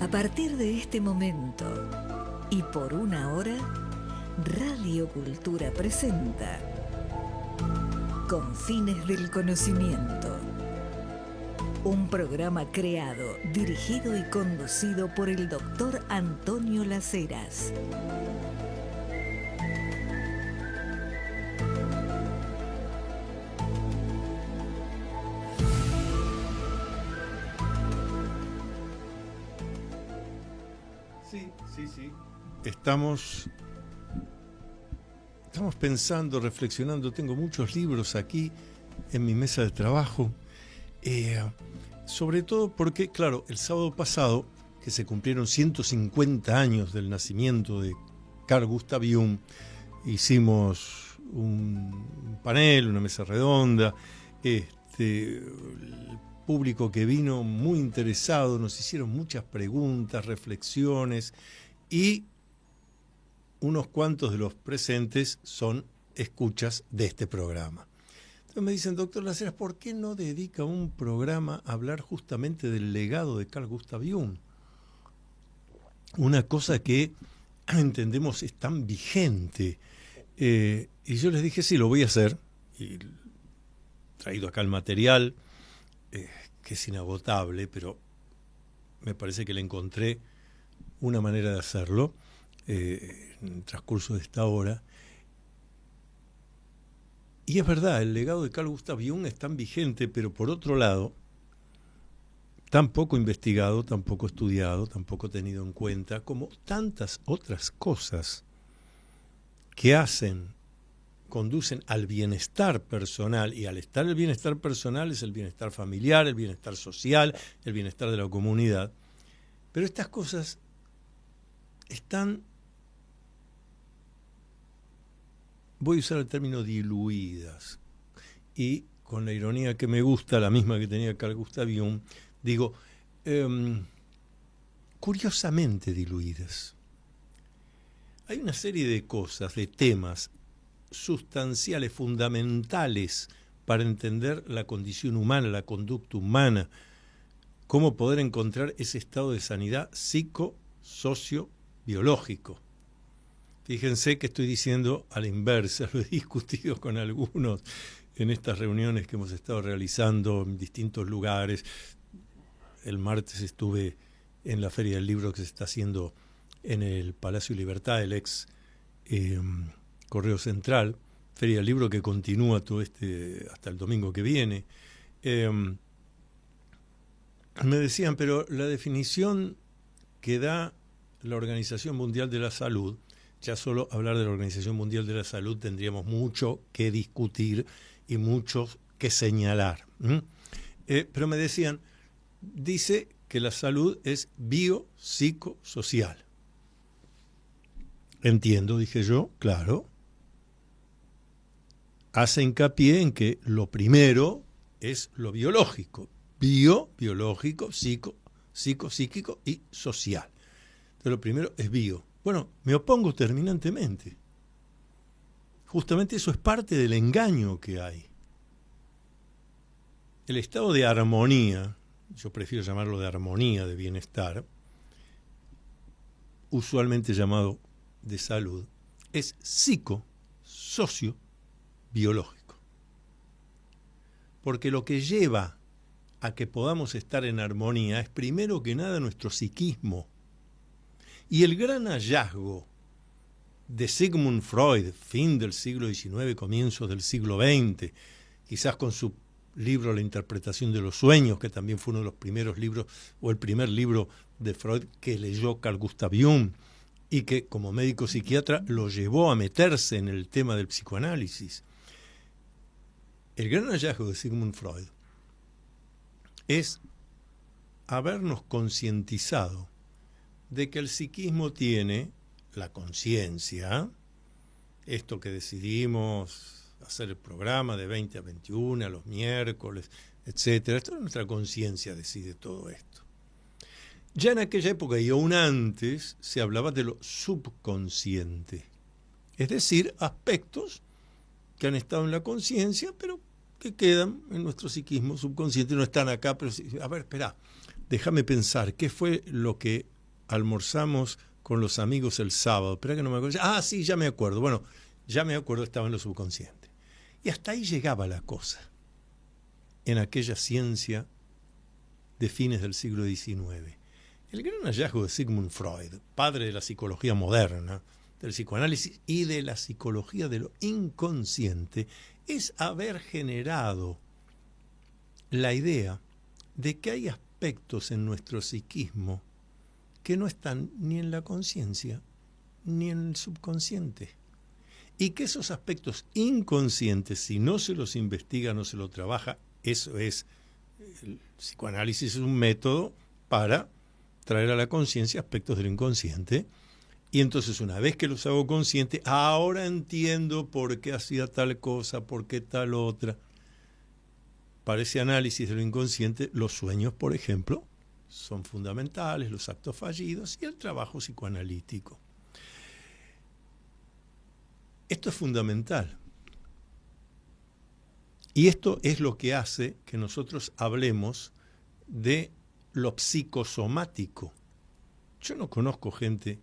A partir de este momento y por una hora, Radio Cultura presenta Confines del Conocimiento. Un programa creado, dirigido y conducido por el doctor Antonio Las Heras. Sí. Estamos pensando, reflexionando. Tengo muchos libros aquí en mi mesa de trabajo. Sobre todo porque, claro, el sábado pasado, que se cumplieron 150 años del nacimiento de Carl Gustav Jung, hicimos un panel, una mesa redonda. El público que vino muy interesado, nos hicieron muchas preguntas, reflexiones, y unos cuantos de los presentes son escuchas de este programa. Entonces me dicen, doctor Las Heras, ¿por qué no dedica un programa a hablar justamente del legado de Carl Gustav Jung? Una cosa que entendemos es tan vigente. Y yo les dije, sí, lo voy a hacer. Y he traído acá el material, que es inagotable, pero me parece que le encontré una manera de hacerlo en el transcurso de esta hora. Y es verdad, el legado de Carl Gustav Jung es tan vigente, pero por otro lado, tan poco investigado, tan poco estudiado, tan poco tenido en cuenta, como tantas otras cosas que conducen al bienestar personal, y al estar el bienestar personal es el bienestar familiar, el bienestar social, el bienestar de la comunidad. Pero estas cosas están, voy a usar el término diluidas, y con la ironía que me gusta, la misma que tenía Carl Gustav Jung, digo, curiosamente diluidas. Hay una serie de cosas, de temas sustanciales, fundamentales para entender la condición humana, la conducta humana, cómo poder encontrar ese estado de sanidad psico-socio-biológico. Fíjense que estoy diciendo a la inversa, lo he discutido con algunos en estas reuniones que hemos estado realizando en distintos lugares. El martes estuve en la Feria del Libro que se está haciendo en el Palacio Libertad, el ex Correo Central, Feria del Libro que continúa todo hasta el domingo que viene. Me decían, pero la definición que da la Organización Mundial de la Salud, ya solo hablar de la Organización Mundial de la Salud tendríamos mucho que discutir y mucho que señalar. Pero me decían, dice que la salud es biopsicosocial. Entiendo, dije yo, claro. Hace hincapié en que lo primero es lo biológico. Biológico, psíquico y social. Entonces lo primero es bio. Bueno, me opongo terminantemente. Justamente eso es parte del engaño que hay. El estado de armonía, yo prefiero llamarlo de armonía, de bienestar, usualmente llamado de salud, es psico-socio-biológico. Porque lo que lleva a que podamos estar en armonía es primero que nada nuestro psiquismo. Y el gran hallazgo de Sigmund Freud, fin del siglo XIX, comienzos del siglo XX, quizás con su libro La interpretación de los sueños, que también fue uno de los primeros libros, o el primer libro de Freud que leyó Carl Gustav Jung, y que como médico psiquiatra lo llevó a meterse en el tema del psicoanálisis. El gran hallazgo de Sigmund Freud es habernos concientizado de que el psiquismo tiene la conciencia, esto que decidimos hacer el programa de 20 a 21, a los miércoles, etcétera. Esto es nuestra conciencia, decide todo esto. Ya en aquella época y aún antes se hablaba de lo subconsciente, es decir, aspectos que han estado en la conciencia, pero que quedan en nuestro psiquismo subconsciente, no están acá, pero a ver, espera, déjame pensar, ¿qué fue lo que almorzamos con los amigos el sábado? Espera que no me acuerdo. Ah, sí, ya me acuerdo. Bueno, ya me acuerdo, estaba en lo subconsciente. Y hasta ahí llegaba la cosa, en aquella ciencia de fines del siglo XIX. El gran hallazgo de Sigmund Freud, padre de la psicología moderna, del psicoanálisis y de la psicología de lo inconsciente, es haber generado la idea de que hay aspectos en nuestro psiquismo que no están ni en la conciencia ni en el subconsciente. Y que esos aspectos inconscientes, si no se los investiga, no se los trabaja, eso es, el psicoanálisis es un método para traer a la conciencia aspectos del inconsciente. Y entonces una vez que los hago consciente, ahora entiendo por qué hacía tal cosa, por qué tal otra. Para ese análisis de lo inconsciente, los sueños, por ejemplo, son fundamentales, los actos fallidos y el trabajo psicoanalítico. Esto es fundamental. Y esto es lo que hace que nosotros hablemos de lo psicosomático. Yo no conozco gente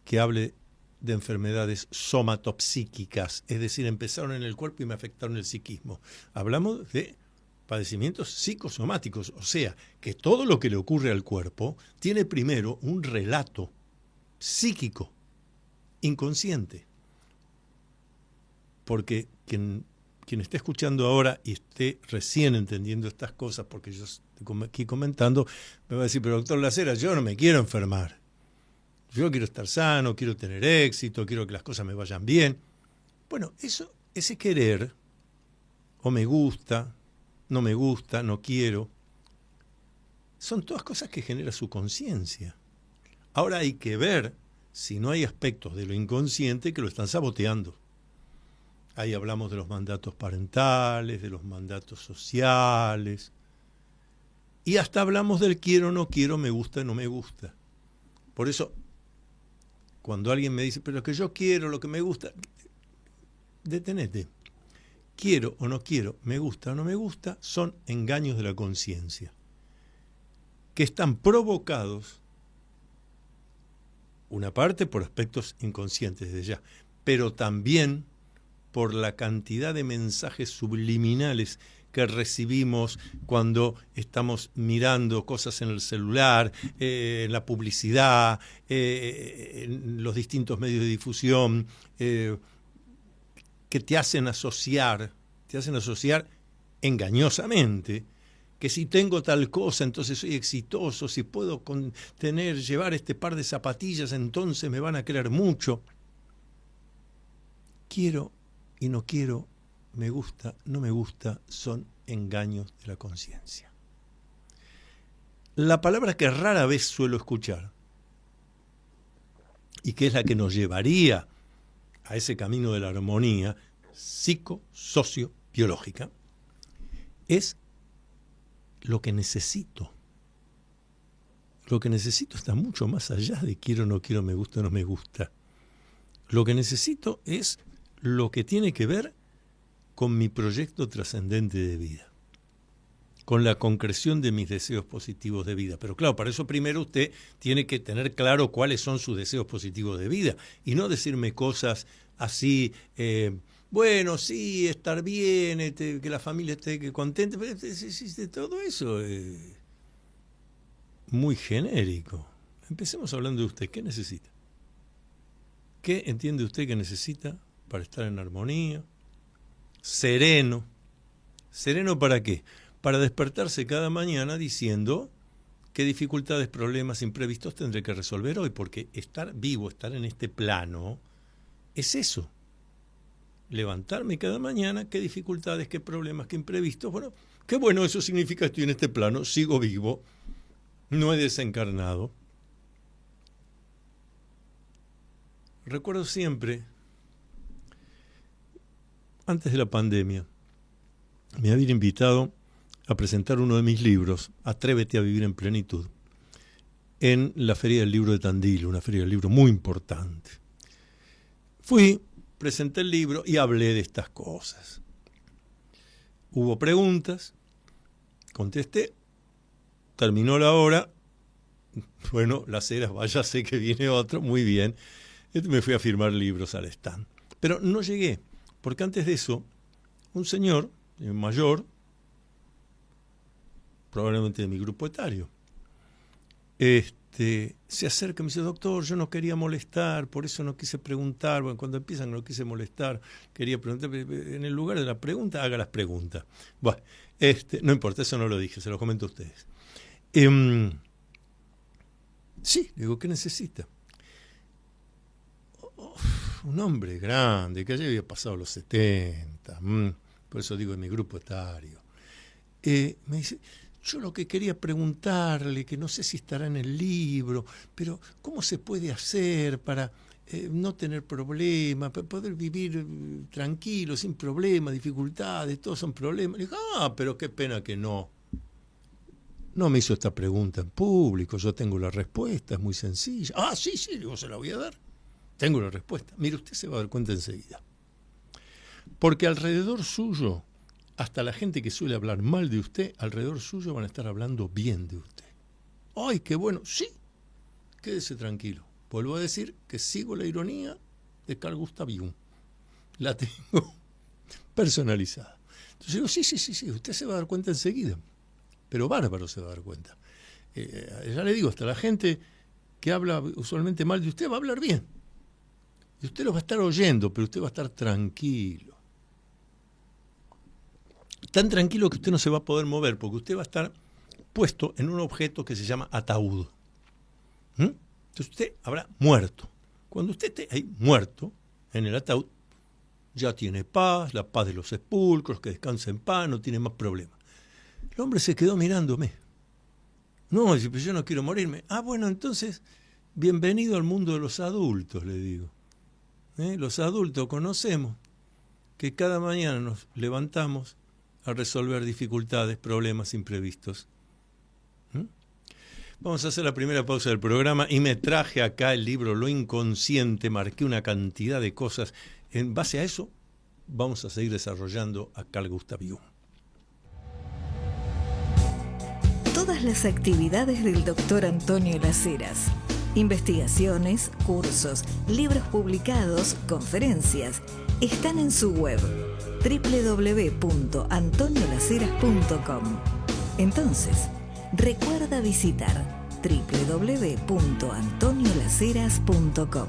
que hable de enfermedades somatopsíquicas, es decir, empezaron en el cuerpo y me afectaron el psiquismo. Hablamos de padecimientos psicosomáticos, o sea, que todo lo que le ocurre al cuerpo tiene primero un relato psíquico, inconsciente. Porque quien esté escuchando ahora y esté recién entendiendo estas cosas, porque yo estoy aquí comentando, me va a decir, pero doctor Las Heras, yo no me quiero enfermar. Yo quiero estar sano, quiero tener éxito, quiero que las cosas me vayan bien. Bueno, ese querer, o me gusta, no quiero, son todas cosas que genera su conciencia. Ahora hay que ver si no hay aspectos de lo inconsciente que lo están saboteando. Ahí hablamos de los mandatos parentales, de los mandatos sociales, y hasta hablamos del quiero, no quiero, me gusta, no me gusta. Por eso, cuando alguien me dice, pero que yo quiero lo que me gusta, detenete. Quiero o no quiero, me gusta o no me gusta, son engaños de la conciencia, que están provocados, una parte por aspectos inconscientes desde ya, pero también por la cantidad de mensajes subliminales que recibimos cuando estamos mirando cosas en el celular, en la publicidad, en los distintos medios de difusión, que te hacen asociar engañosamente que si tengo tal cosa, entonces soy exitoso, si puedo llevar este par de zapatillas, entonces me van a querer mucho. Quiero y no quiero, me gusta, no me gusta, son engaños de la conciencia. La palabra que rara vez suelo escuchar, y que es la que nos llevaría a ese camino de la armonía psico-socio-biológica, es lo que necesito. Lo que necesito está mucho más allá de quiero, no quiero, me gusta, no me gusta. Lo que necesito es lo que tiene que ver con mi proyecto trascendente de vida, con la concreción de mis deseos positivos de vida. Pero claro, para eso primero usted tiene que tener claro cuáles son sus deseos positivos de vida y no decirme cosas así, bueno, sí, estar bien, que la familia esté contenta, pero todo eso es muy genérico. Empecemos hablando de usted. ¿Qué necesita? ¿Qué entiende usted que necesita para estar en armonía? Sereno. ¿Sereno para qué? Para despertarse cada mañana diciendo qué dificultades, problemas, imprevistos tendré que resolver hoy, porque estar vivo, estar en este plano, es eso. Levantarme cada mañana, qué dificultades, qué problemas, qué imprevistos. Bueno, qué bueno, eso significa que estoy en este plano, sigo vivo, no he desencarnado. Recuerdo siempre, antes de la pandemia, me habían invitado a presentar uno de mis libros, Atrévete a vivir en plenitud, en la Feria del Libro de Tandil, una feria del libro muy importante. Fui, presenté el libro y hablé de estas cosas. Hubo preguntas, contesté, terminó la hora, bueno, Las Heras, váyase que viene otro, muy bien. Me fui a firmar libros al stand. Pero no llegué, porque antes de eso, un señor mayor, probablemente de mi grupo etario, se acerca y me dice: doctor, yo no quería molestar, por eso no quise preguntar. Bueno, cuando empiezan no quise molestar, quería preguntar, en el lugar de la pregunta, haga las preguntas. Bueno, no importa, eso no lo dije, se lo comento a ustedes. Sí, digo, ¿qué necesita? Un hombre grande, que ya había pasado los 70, por eso digo en mi grupo etario. Me dice: yo lo que quería preguntarle, que no sé si estará en el libro, pero ¿cómo se puede hacer para no tener problemas, para poder vivir tranquilo, sin problemas, dificultades, todos son problemas? Le dije: pero qué pena que no. No me hizo esta pregunta en público, yo tengo la respuesta, es muy sencilla. Sí, digo, se la voy a dar. Tengo la respuesta. Mire, usted se va a dar cuenta enseguida. Porque alrededor suyo, hasta la gente que suele hablar mal de usted, alrededor suyo van a estar hablando bien de usted. ¡Ay, qué bueno! Sí, quédese tranquilo. Vuelvo a decir que sigo la ironía de Carl Gustav Jung. La tengo personalizada. Entonces digo: sí, usted se va a dar cuenta enseguida. Pero bárbaro se va a dar cuenta. Ya le digo, hasta la gente que habla usualmente mal de usted va a hablar bien. Y usted lo va a estar oyendo, pero usted va a estar tranquilo. Tan tranquilo que usted no se va a poder mover, porque usted va a estar puesto en un objeto que se llama ataúd. Entonces usted habrá muerto. Cuando usted esté ahí muerto, en el ataúd, ya tiene paz, la paz de los sepulcros, que descansa en paz, no tiene más problemas. El hombre se quedó mirándome. No, dice: pero yo no quiero morirme. Bueno, entonces, bienvenido al mundo de los adultos, le digo. Los adultos conocemos que cada mañana nos levantamos a resolver dificultades, problemas imprevistos. Vamos a hacer la primera pausa del programa y me traje acá el libro Lo Inconsciente, marqué una cantidad de cosas. En base a eso, vamos a seguir desarrollando a Carl Gustav Jung. Todas las actividades del Dr. Antonio Las Heras, investigaciones, cursos, libros publicados, conferencias, están en su web www.antoniolaceras.com. Entonces, recuerda visitar www.antoniolaceras.com.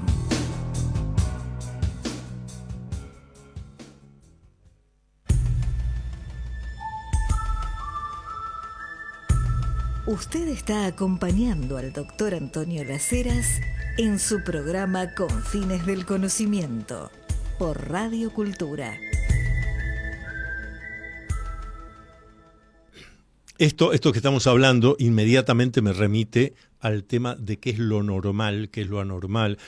Usted está acompañando al Dr. Antonio Las Heras en su programa Confines del Conocimiento por Radio Cultura. Esto que estamos hablando inmediatamente me remite al tema de qué es lo normal, qué es lo anormal.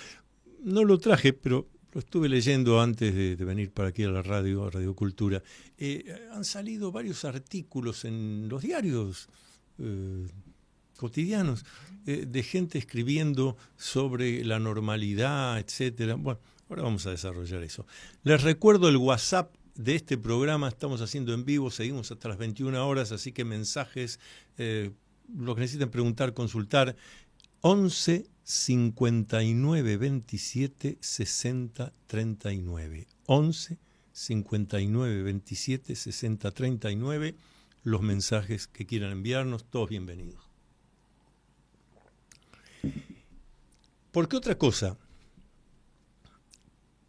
No lo traje, pero lo estuve leyendo antes de venir para aquí a la radio, a Radio Cultura. Han salido varios artículos en los diarios cotidianos de gente escribiendo sobre la normalidad, etcétera. Bueno, ahora vamos a desarrollar eso. Les recuerdo el WhatsApp de este programa, estamos haciendo en vivo, seguimos hasta las 21 horas, así que mensajes, lo que necesiten preguntar, consultar, 11 59 27 60 39. 11 59 27 60 39. Los mensajes que quieran enviarnos, todos bienvenidos. Porque otra cosa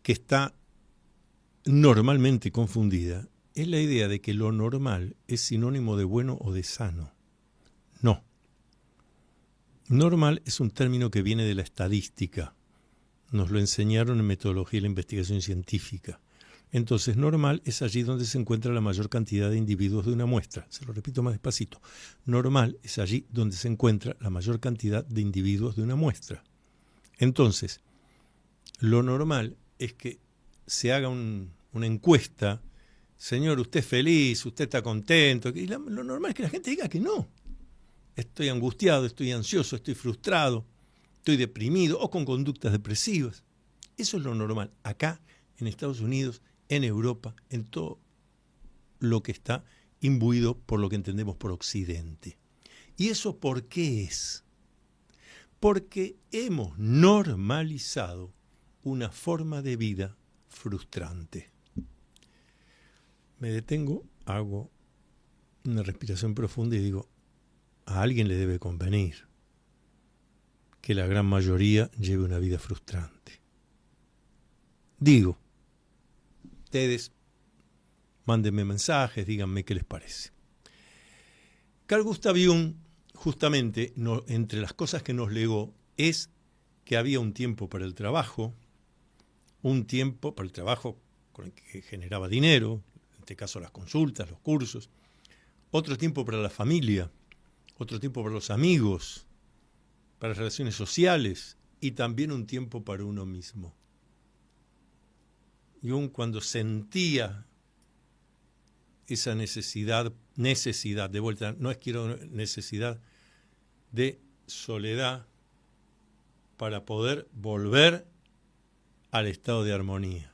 que está normalmente confundida es la idea de que lo normal es sinónimo de bueno o de sano. No. Normal es un término que viene de la estadística. Nos lo enseñaron en metodología de la investigación científica. Entonces, normal es allí donde se encuentra la mayor cantidad de individuos de una muestra. Se lo repito más despacito. Normal es allí donde se encuentra la mayor cantidad de individuos de una muestra. Entonces, lo normal es que se haga una encuesta. Señor, ¿usted es feliz? ¿Usted está contento? Y lo normal es que la gente diga que no. Estoy angustiado, estoy ansioso, estoy frustrado, estoy deprimido o con conductas depresivas. Eso es lo normal. Acá, en Estados Unidos, en Europa, en todo lo que está imbuido por lo que entendemos por Occidente. ¿Y eso por qué es? Porque hemos normalizado una forma de vida frustrante. Me detengo, hago una respiración profunda y digo, a alguien le debe convenir que la gran mayoría lleve una vida frustrante. Digo, ustedes mándenme mensajes, díganme qué les parece. Carl Gustav Jung, justamente, entre las cosas que nos legó, es que había un tiempo para el trabajo, un tiempo para el trabajo con el que generaba dinero, en este caso las consultas, los cursos, otro tiempo para la familia, otro tiempo para los amigos, para las relaciones sociales y también un tiempo para uno mismo. Jung, cuando sentía esa necesidad de vuelta, no es quiero necesidad de soledad para poder volver al estado de armonía.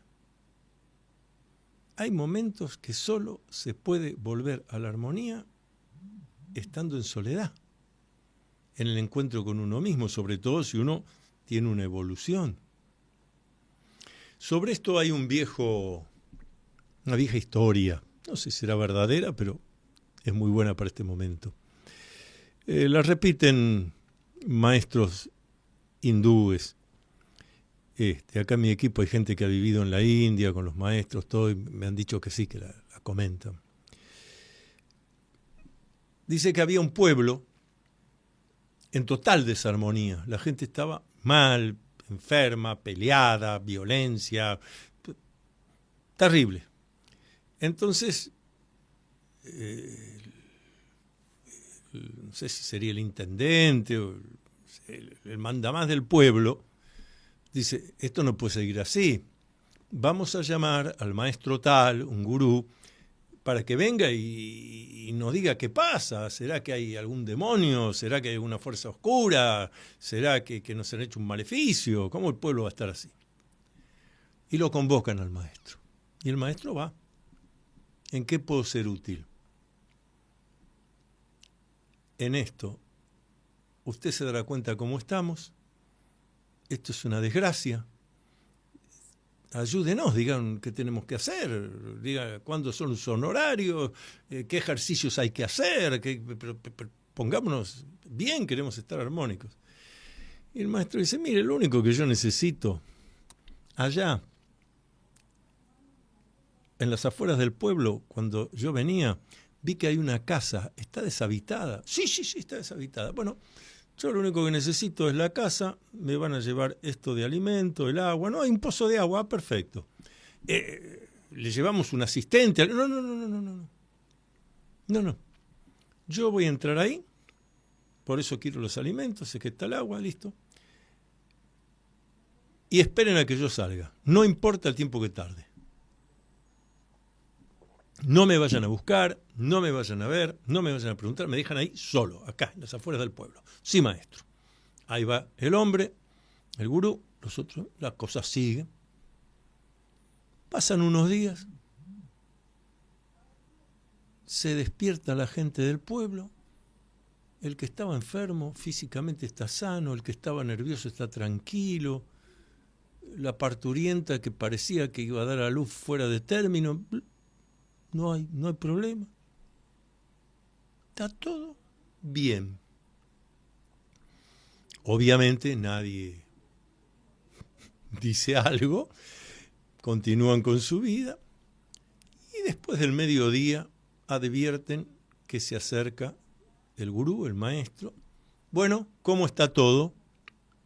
Hay momentos que solo se puede volver a la armonía estando en soledad, en el encuentro con uno mismo, sobre todo si uno tiene una evolución. Sobre esto hay una vieja historia, no sé si será verdadera, pero es muy buena para este momento. La repiten maestros hindúes. Acá en mi equipo hay gente que ha vivido en la India con los maestros, todo, y me han dicho que sí, que la comentan. Dice que había un pueblo en total desarmonía. La gente estaba mal, enferma, peleada, violencia, terrible. Entonces, no sé si sería el intendente o el mandamás del pueblo, dice, esto no puede seguir así. Vamos a llamar al maestro tal, un gurú, para que venga y nos diga qué pasa. ¿Será que hay algún demonio? ¿Será que hay alguna fuerza oscura? ¿Será que nos han hecho un maleficio? ¿Cómo el pueblo va a estar así? Y lo convocan al maestro. Y el maestro va. ¿En qué puedo ser útil? En esto, usted se dará cuenta cómo estamos. Esto es una desgracia. Ayúdenos, digan qué tenemos que hacer, digan cuándo son los honorarios, qué ejercicios hay que hacer, pero pongámonos bien, queremos estar armónicos. Y el maestro dice, mire, lo único que yo necesito, allá, en las afueras del pueblo, cuando yo venía, vi que hay una casa, ¿está deshabitada? Sí, está deshabitada. Bueno, yo lo único que necesito es la casa, me van a llevar esto de alimento, el agua, no, hay un pozo de agua, perfecto. Le llevamos un asistente, no. Yo voy a entrar ahí, por eso quiero los alimentos, sé que está el agua, listo. Y esperen a que yo salga, no importa el tiempo que tarde. No me vayan a buscar, no me vayan a ver, no me vayan a preguntar, me dejan ahí solo, acá, en las afueras del pueblo. Sí, maestro. Ahí va el hombre, el gurú, los otros, la cosa sigue. Pasan unos días, se despierta la gente del pueblo, el que estaba enfermo físicamente está sano, el que estaba nervioso está tranquilo, la parturienta que parecía que iba a dar a luz fuera de término, no hay problema. Está todo bien. Obviamente nadie dice algo, continúan con su vida y después del mediodía advierten que se acerca el gurú, el maestro. Bueno, ¿cómo está todo?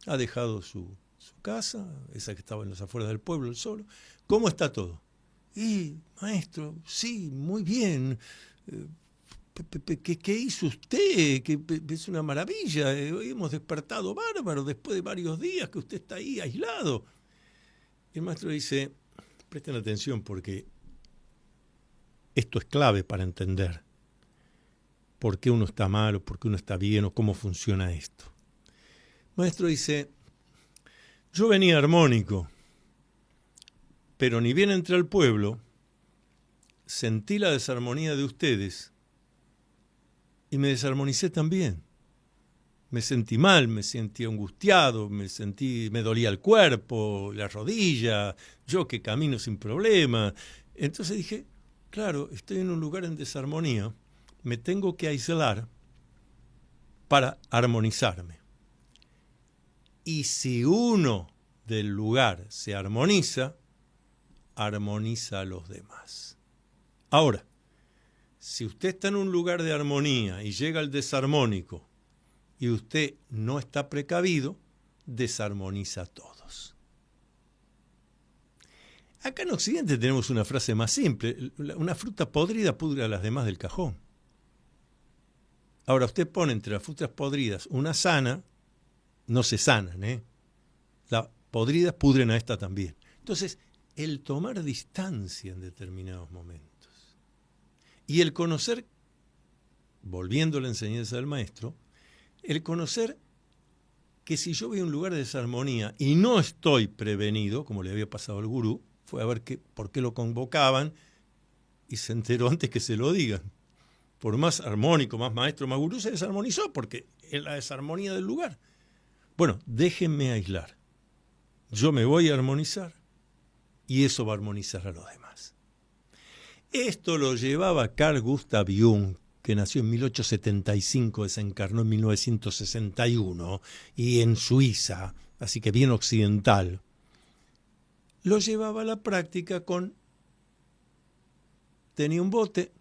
Ha dejado su casa, esa que estaba en las afueras del pueblo, el solo. ¿Cómo está todo? Y, maestro, sí, muy bien. ¿Qué hizo usted? Que es una maravilla. Hoy hemos despertado bárbaro después de varios días que usted está ahí aislado. Y el maestro dice, presten atención porque esto es clave para entender por qué uno está mal o por qué uno está bien o cómo funciona esto. El maestro dice, yo venía armónico, pero ni bien entré al pueblo, sentí la desarmonía de ustedes y me desarmonicé también. Me sentí mal, me sentí angustiado, me dolía el cuerpo, la rodilla, yo que camino sin problema. Entonces dije, claro, estoy en un lugar en desarmonía, me tengo que aislar para armonizarme. Y si uno del lugar se armoniza, armoniza a los demás. Ahora, si usted está en un lugar de armonía y llega al desarmónico y usted no está precavido, desarmoniza a todos. Acá en Occidente tenemos una frase más simple: una fruta podrida pudre a las demás del cajón. Ahora usted pone entre las frutas podridas una sana, no se sanan, ¿eh? Las podridas pudren a esta también. Entonces, el tomar distancia en determinados momentos y el conocer, volviendo a la enseñanza del maestro, el conocer que si yo voy a un lugar de desarmonía y no estoy prevenido, como le había pasado al gurú, fue a ver por qué lo convocaban y se enteró antes que se lo digan. Por más armónico, más maestro, más gurú, se desarmonizó porque es la desarmonía del lugar. Bueno, déjenme aislar. Yo me voy a armonizar y eso va a armonizar a los demás. Esto lo llevaba Carl Gustav Jung, que nació en 1875, desencarnó en 1961, y en Suiza, así que bien occidental. Lo llevaba a la práctica tenía un bote,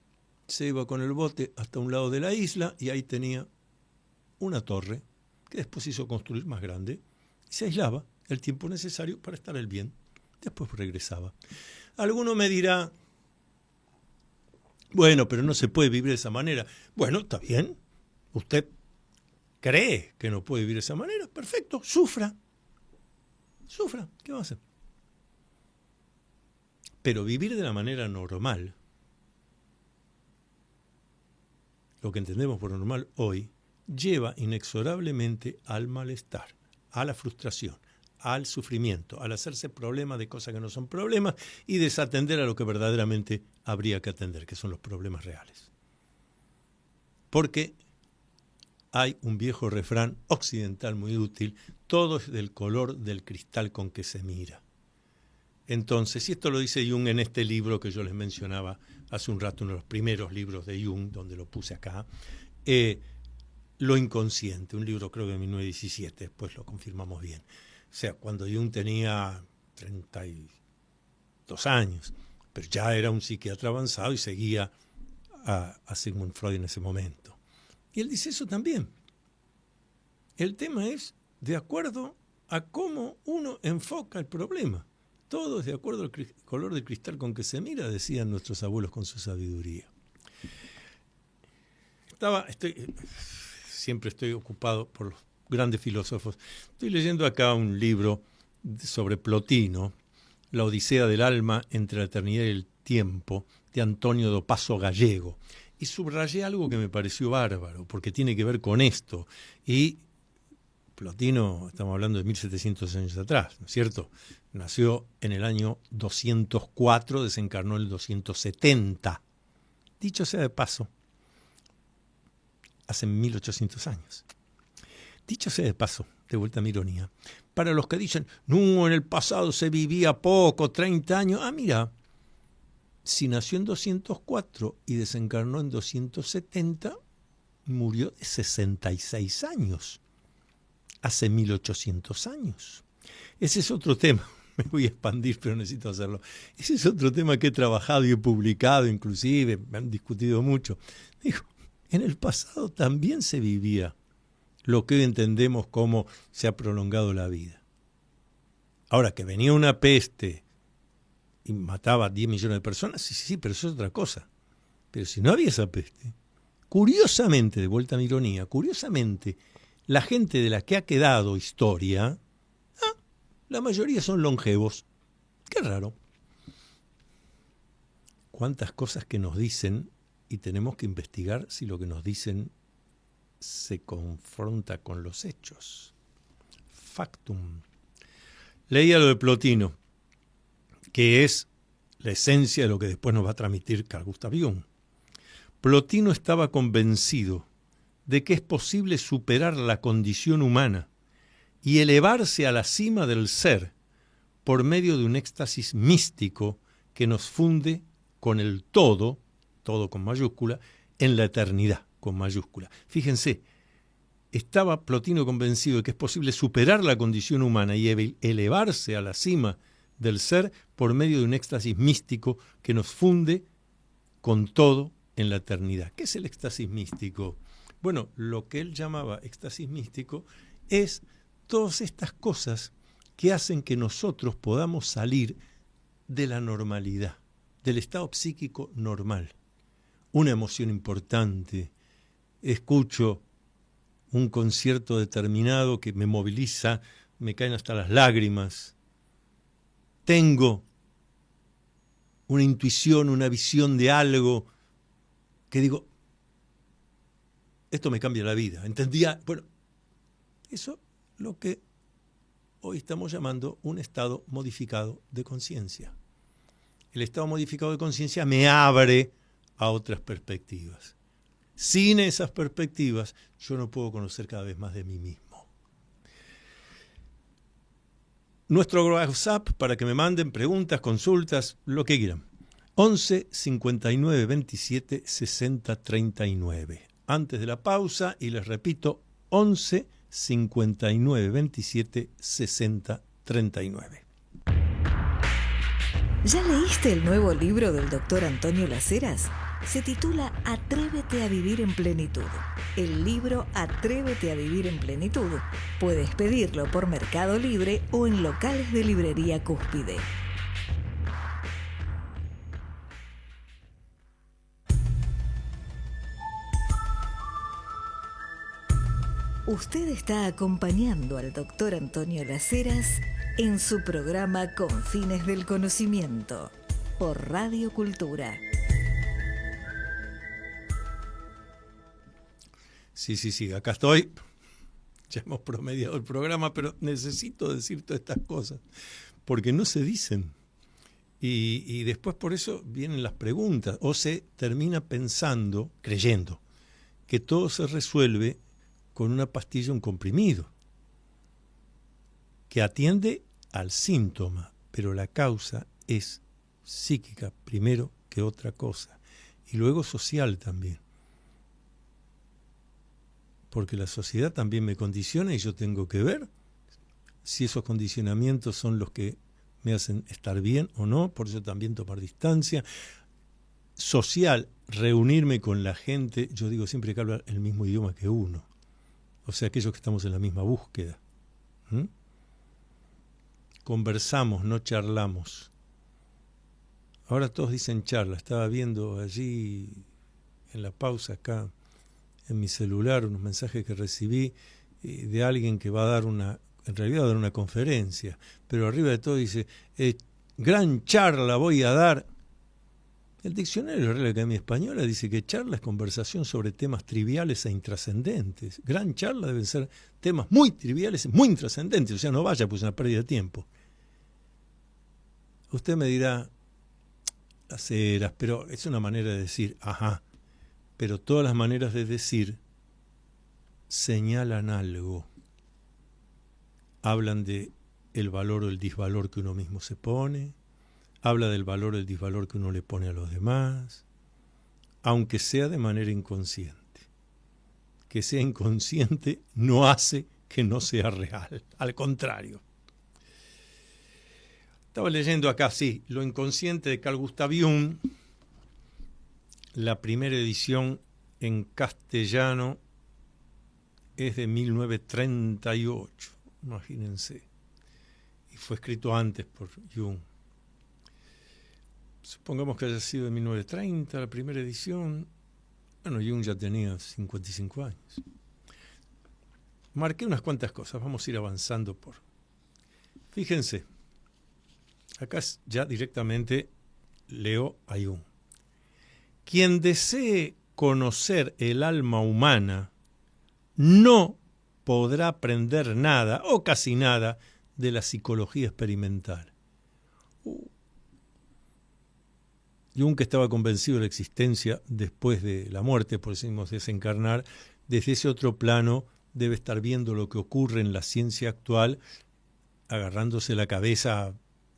se iba con el bote hasta un lado de la isla y ahí tenía una torre que después hizo construir más grande y se aislaba el tiempo necesario para estar él bien. Después regresaba. Alguno me dirá, bueno, pero no se puede vivir de esa manera. Bueno, está bien. Usted cree que no puede vivir de esa manera. Perfecto, sufra. Sufra, ¿qué va a hacer? Pero vivir de la manera normal, lo que entendemos por normal hoy, lleva inexorablemente al malestar, a la frustración, al sufrimiento, al hacerse problema de cosas que no son problemas y desatender a lo que verdaderamente habría que atender, que son los problemas reales. Porque hay un viejo refrán occidental muy útil: todo es del color del cristal con que se mira. Entonces, y esto lo dice Jung en este libro que yo les mencionaba hace un rato, uno de los primeros libros de Jung, donde lo puse acá, Lo inconsciente, un libro creo que de 1917, después lo confirmamos bien. O sea, cuando Jung tenía 32 años, pero ya era un psiquiatra avanzado y seguía a Sigmund Freud en ese momento. Y él dice eso también. El tema es de acuerdo a cómo uno enfoca el problema. Todo es de acuerdo al color del cristal con que se mira, decían nuestros abuelos con su sabiduría. Siempre estoy ocupado por los grandes filósofos. Estoy leyendo acá un libro sobre Plotino, La Odisea del alma entre la eternidad y el tiempo, de Antonio do Passo Gallego. Y subrayé algo que me pareció bárbaro, porque tiene que ver con esto. Y Plotino, estamos hablando de 1700 años atrás, ¿no es cierto? Nació en el año 204, desencarnó en el 270. Dicho sea de paso, hace 1800 años. Dicho sea de paso, de vuelta a mi ironía, para los que dicen, no, en el pasado se vivía poco, 30 años. Ah, mira, si nació en 204 y desencarnó en 270, murió de 66 años. Hace 1800 años. Ese es otro tema. Me voy a expandir, pero necesito hacerlo. Ese es otro tema que he trabajado y he publicado, inclusive, me han discutido mucho. Digo, en el pasado también se vivía lo que hoy entendemos como se ha prolongado la vida. Ahora, que venía una peste y mataba a 10 millones de personas, sí, pero eso es otra cosa. Pero si no había esa peste, curiosamente, de vuelta a mi ironía, curiosamente, la gente de la que ha quedado historia, la mayoría son longevos. Qué raro. Cuántas cosas que nos dicen y tenemos que investigar si lo que nos dicen se confronta con los hechos. Factum. Leía lo de Plotino, que es la esencia de lo que después nos va a transmitir Carl Gustav Jung. Plotino estaba convencido de que es posible superar la condición humana y elevarse a la cima del ser por medio de un éxtasis místico que nos funde con el todo con mayúscula, en la eternidad con mayúscula. Fíjense, estaba Plotino convencido de que es posible superar la condición humana y elevarse a la cima del ser por medio de un éxtasis místico que nos funde con todo en la eternidad. ¿Qué es el éxtasis místico? Bueno, lo que él llamaba éxtasis místico es todas estas cosas que hacen que nosotros podamos salir de la normalidad, del estado psíquico normal. Una emoción importante, escucho un concierto determinado que me moviliza, me caen hasta las lágrimas, tengo una intuición, una visión de algo que digo, esto me cambia la vida. ¿Entendía? Bueno, eso es lo que hoy estamos llamando un estado modificado de conciencia. El estado modificado de conciencia me abre a otras perspectivas. Sin esas perspectivas, yo no puedo conocer cada vez más de mí mismo. Nuestro WhatsApp para que me manden preguntas, consultas, lo que quieran. 11 59 27 60 39. Antes de la pausa, y les repito, 11 59 27 60 39. ¿Ya leíste el nuevo libro del doctor Antonio Las Heras? Se titula Atrévete a vivir en plenitud. El libro Atrévete a vivir en plenitud. Puedes pedirlo por Mercado Libre o en locales de librería Cúspide. Usted está acompañando al doctor Antonio Las Heras en su programa Con Fines del Conocimiento por Radio Cultura. Sí, acá estoy. Ya hemos promediado el programa, pero necesito decir todas estas cosas, porque no se dicen. Y después por eso vienen las preguntas, o se termina pensando, creyendo, que todo se resuelve con una pastilla, un comprimido, que atiende al síntoma, pero la causa es psíquica primero que otra cosa, y luego social también. Porque la sociedad también me condiciona y yo tengo que ver si esos condicionamientos son los que me hacen estar bien o no, por eso también tomar distancia. Social, reunirme con la gente, yo digo siempre que habla el mismo idioma que uno, o sea, aquellos que estamos en la misma búsqueda. Conversamos, no charlamos. Ahora todos dicen charla, estaba viendo allí en la pausa acá, en mi celular, unos mensajes que recibí de alguien que va a dar en realidad va a dar una conferencia, pero arriba de todo dice, gran charla voy a dar. El diccionario de la Real Academia Española dice que charla es conversación sobre temas triviales e intrascendentes. Gran charla deben ser temas muy triviales, muy intrascendentes, o sea, no vaya, pues es una pérdida de tiempo. Usted me dirá, Las Heras, pero es una manera de decir, ajá. Pero todas las maneras de decir señalan algo. Hablan de el valor o el disvalor que uno mismo se pone, habla del valor o el disvalor que uno le pone a los demás, aunque sea de manera inconsciente. Que sea inconsciente no hace que no sea real, al contrario. Estaba leyendo acá, sí, Lo inconsciente de Carl Gustav Jung, la primera edición en castellano es de 1938, imagínense, y fue escrito antes por Jung. Supongamos que haya sido de 1930 la primera edición. Bueno, Jung ya tenía 55 años. Marqué unas cuantas cosas, vamos a ir avanzando por... Fíjense, acá ya directamente leo a Jung. Quien desee conocer el alma humana no podrá aprender nada o casi nada de la psicología experimental. Jung, que estaba convencido de la existencia después de la muerte, por decimos desencarnar, desde ese otro plano debe estar viendo lo que ocurre en la ciencia actual, agarrándose la cabeza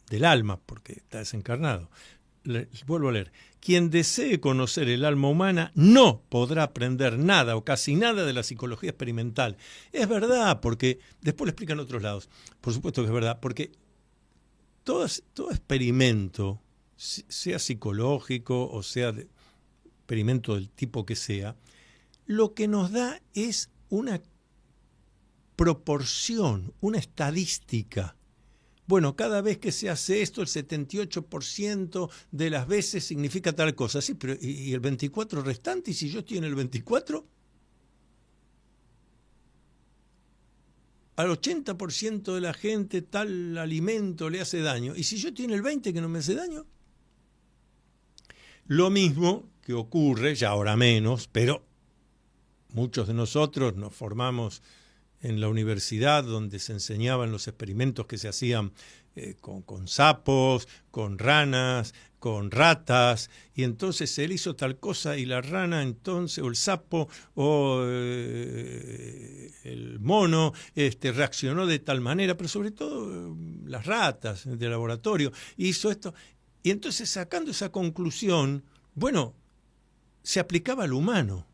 del alma, porque está desencarnado. Vuelvo a leer. Quien desee conocer el alma humana no podrá aprender nada o casi nada de la psicología experimental. Es verdad, porque después lo explican en otros lados. Por supuesto que es verdad, porque todo experimento, sea psicológico o sea experimento del tipo que sea, lo que nos da es una proporción, una estadística. Bueno, cada vez que se hace esto, el 78% de las veces significa tal cosa. Sí, pero ¿y el 24% restante? ¿Y si yo estoy en el 24%? Al 80% de la gente tal alimento le hace daño. ¿Y si yo estoy en el 20% que no me hace daño? Lo mismo que ocurre, ya ahora menos, pero muchos de nosotros nos formamos en la universidad donde se enseñaban los experimentos que se hacían con sapos, con ranas, con ratas, y entonces él hizo tal cosa y la rana entonces, o el sapo, o el mono, reaccionó de tal manera, pero sobre todo las ratas de laboratorio, hizo esto, y entonces sacando esa conclusión, bueno, se aplicaba al humano.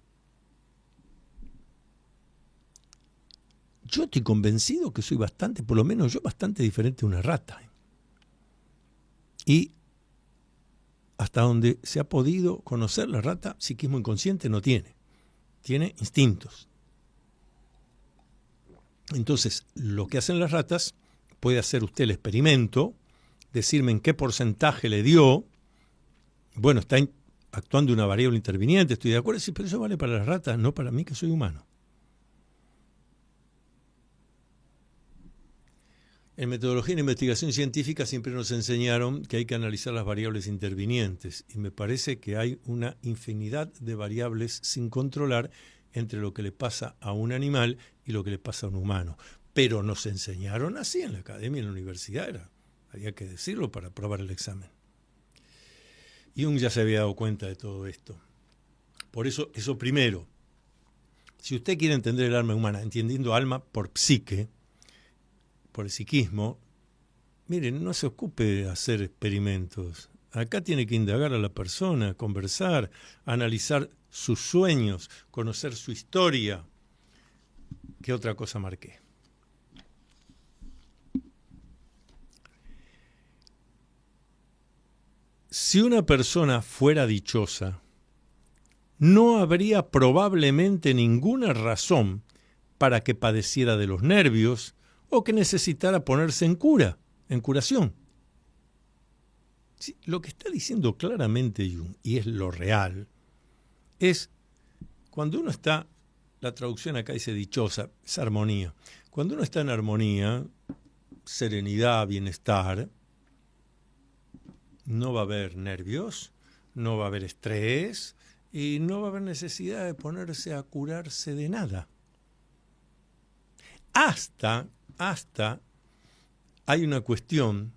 Yo estoy convencido que soy bastante, por lo menos yo, bastante diferente a una rata. Y hasta donde se ha podido conocer, la rata, psiquismo inconsciente no tiene. Tiene instintos. Entonces, lo que hacen las ratas, puede hacer usted el experimento, decirme en qué porcentaje le dio. Bueno, está actuando una variable interviniente, estoy de acuerdo, sí, pero eso vale para las ratas, no para mí que soy humano. En metodología y en investigación científica siempre nos enseñaron que hay que analizar las variables intervinientes y me parece que hay una infinidad de variables sin controlar entre lo que le pasa a un animal y lo que le pasa a un humano. Pero nos enseñaron así en la academia, en la universidad, había que decirlo para aprobar el examen. Jung ya se había dado cuenta de todo esto. Por eso primero, si usted quiere entender el alma humana, entendiendo alma por psique, por el psiquismo, miren, no se ocupe de hacer experimentos. Acá tiene que indagar a la persona, conversar, analizar sus sueños, conocer su historia. ¿Qué otra cosa marqué? Si una persona fuera dichosa, no habría probablemente ninguna razón para que padeciera de los nervios o que necesitara ponerse en curación. Sí, lo que está diciendo claramente Jung, y es lo real, es cuando uno está, la traducción acá dice dichosa, es armonía. Cuando uno está en armonía, serenidad, bienestar, no va a haber nervios, no va a haber estrés y no va a haber necesidad de ponerse a curarse de nada. Hasta hay una cuestión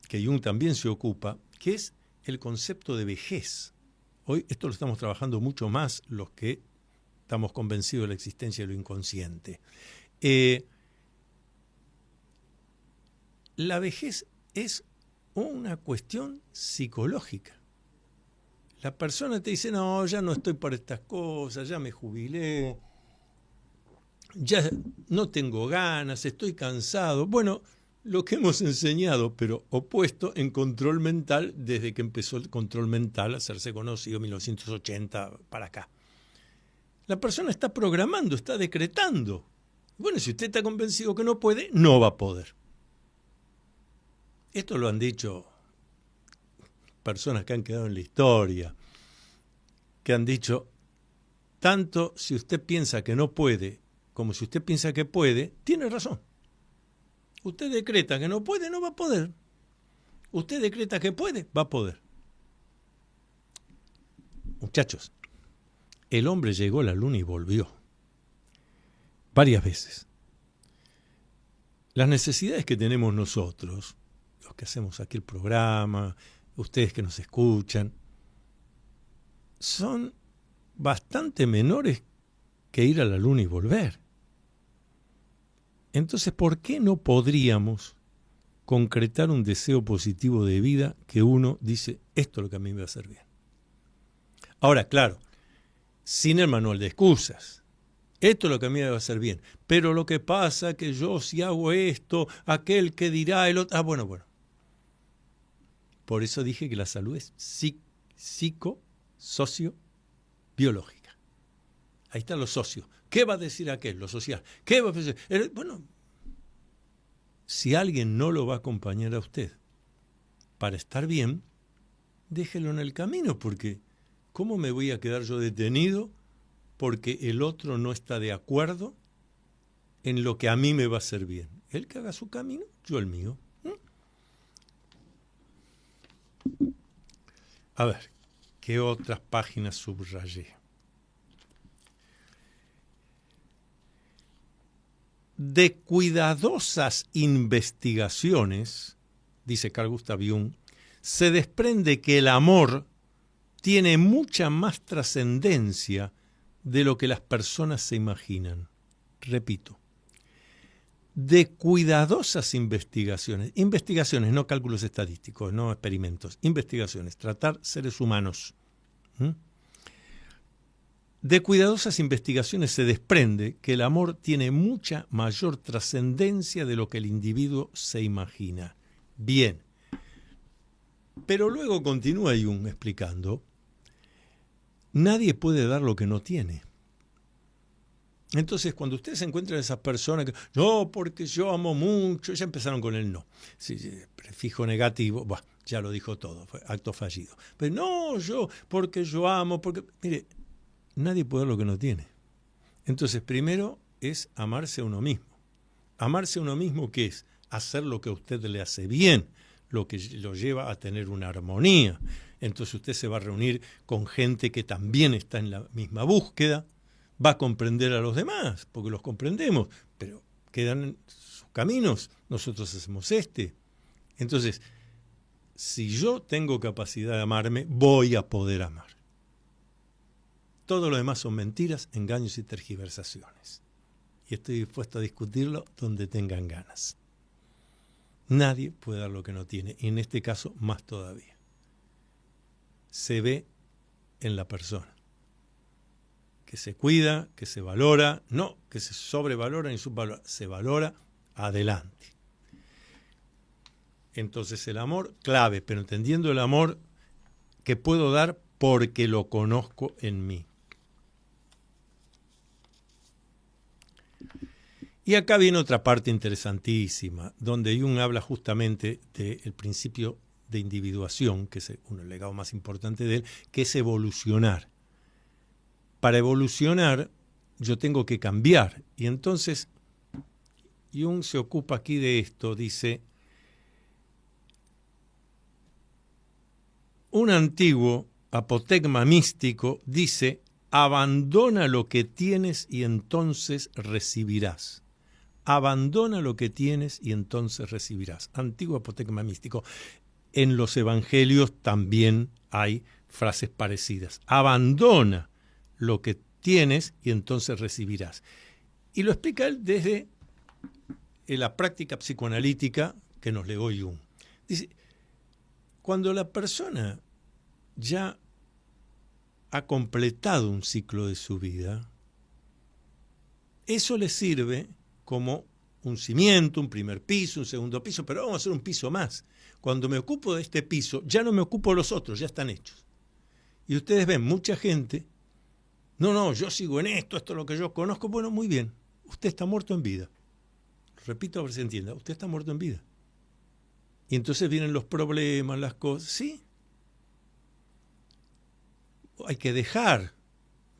que Jung también se ocupa, que es el concepto de vejez. Hoy esto lo estamos trabajando mucho más los que estamos convencidos de la existencia de lo inconsciente. La vejez es una cuestión psicológica. La persona te dice, no, ya no estoy para estas cosas, ya me jubilé, ya no tengo ganas, estoy cansado. Bueno, lo que hemos enseñado, pero opuesto en control mental desde que empezó el control mental a hacerse conocido en 1980 para acá. La persona está programando, está decretando. Bueno, si usted está convencido que no puede, no va a poder. Esto lo han dicho personas que han quedado en la historia, que han dicho, tanto si usted piensa que no puede, como si usted piensa que puede, tiene razón. Usted decreta que no puede, no va a poder. Usted decreta que puede, va a poder. Muchachos, el hombre llegó a la luna y volvió. Varias veces. Las necesidades que tenemos nosotros, los que hacemos aquí el programa, ustedes que nos escuchan, son bastante menores que ir a la luna y volver. Entonces, ¿por qué no podríamos concretar un deseo positivo de vida que uno dice, esto es lo que a mí me va a hacer bien? Ahora, claro, sin el manual de excusas. Esto es lo que a mí me va a hacer bien. Pero lo que pasa es que yo si hago esto, aquel que dirá el otro... bueno. Por eso dije que la salud es socio-biológica. Ahí están los socios. ¿Qué va a decir aquel? Lo social. ¿Qué va a decir? Bueno, si alguien no lo va a acompañar a usted para estar bien, déjelo en el camino, porque ¿cómo me voy a quedar yo detenido porque el otro no está de acuerdo en lo que a mí me va a hacer bien? Él que haga su camino, yo el mío. A ver, ¿qué otras páginas subrayé? De cuidadosas investigaciones, dice Carl Gustav Jung, se desprende que el amor tiene mucha más trascendencia de lo que las personas se imaginan. Repito, de cuidadosas investigaciones, no cálculos estadísticos, no experimentos, investigaciones, tratar seres humanos. De cuidadosas investigaciones se desprende que el amor tiene mucha mayor trascendencia de lo que el individuo se imagina. Bien, pero luego continúa Jung explicando, nadie puede dar lo que no tiene. Entonces, cuando ustedes encuentran esas personas que, no, porque yo amo mucho, ya empezaron con el no. Sí, prefijo negativo, ya lo dijo todo, fue acto fallido. Pero no, porque yo amo, porque... Mire, nadie puede dar lo que no tiene. Entonces, primero es amarse a uno mismo. Amarse a uno mismo, ¿qué es? Hacer lo que a usted le hace bien, lo que lo lleva a tener una armonía. Entonces usted se va a reunir con gente que también está en la misma búsqueda, va a comprender a los demás, porque los comprendemos, pero quedan sus caminos, nosotros hacemos este. Entonces, si yo tengo capacidad de amarme, voy a poder amar. Todo lo demás son mentiras, engaños y tergiversaciones. Y estoy dispuesto a discutirlo donde tengan ganas. Nadie puede dar lo que no tiene, y en este caso más todavía. Se ve en la persona, que se cuida, que se valora, no que se sobrevalora ni subvalora, se valora, adelante. Entonces el amor, clave, pero entendiendo el amor que puedo dar porque lo conozco en mí. Y acá viene otra parte interesantísima, donde Jung habla justamente del principio de individuación, que es uno del legado más importante de él, que es evolucionar. Para evolucionar yo tengo que cambiar. Y entonces Jung se ocupa aquí de esto, dice, un antiguo apotegma místico dice, abandona lo que tienes y entonces recibirás. Abandona lo que tienes y entonces recibirás. Antiguo apotegma místico. En los evangelios también hay frases parecidas. Abandona lo que tienes y entonces recibirás. Y lo explica él desde la práctica psicoanalítica que nos legó Jung. Dice, cuando la persona ya ha completado un ciclo de su vida, eso le sirve como un cimiento, un primer piso, un segundo piso, pero vamos a hacer un piso más. Cuando me ocupo de este piso, ya no me ocupo de los otros, ya están hechos. Y ustedes ven mucha gente, no, yo sigo en esto es lo que yo conozco. Bueno, muy bien, usted está muerto en vida. Repito a ver si entienda, usted está muerto en vida. Y entonces vienen los problemas, las cosas, sí. Hay que dejar.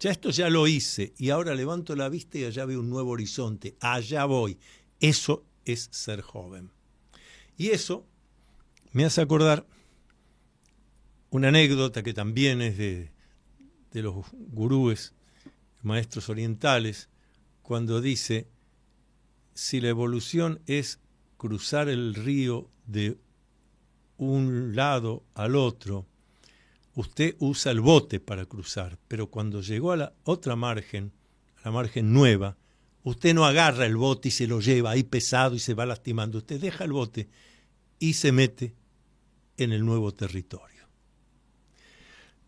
Esto ya lo hice y ahora levanto la vista y allá veo un nuevo horizonte. Allá voy. Eso es ser joven. Y eso me hace acordar una anécdota que también es de los gurúes, maestros orientales, cuando dice, si la evolución es cruzar el río de un lado al otro, usted usa el bote para cruzar, pero cuando llegó a la otra margen, a la margen nueva, usted no agarra el bote y se lo lleva ahí pesado y se va lastimando. Usted deja el bote y se mete en el nuevo territorio.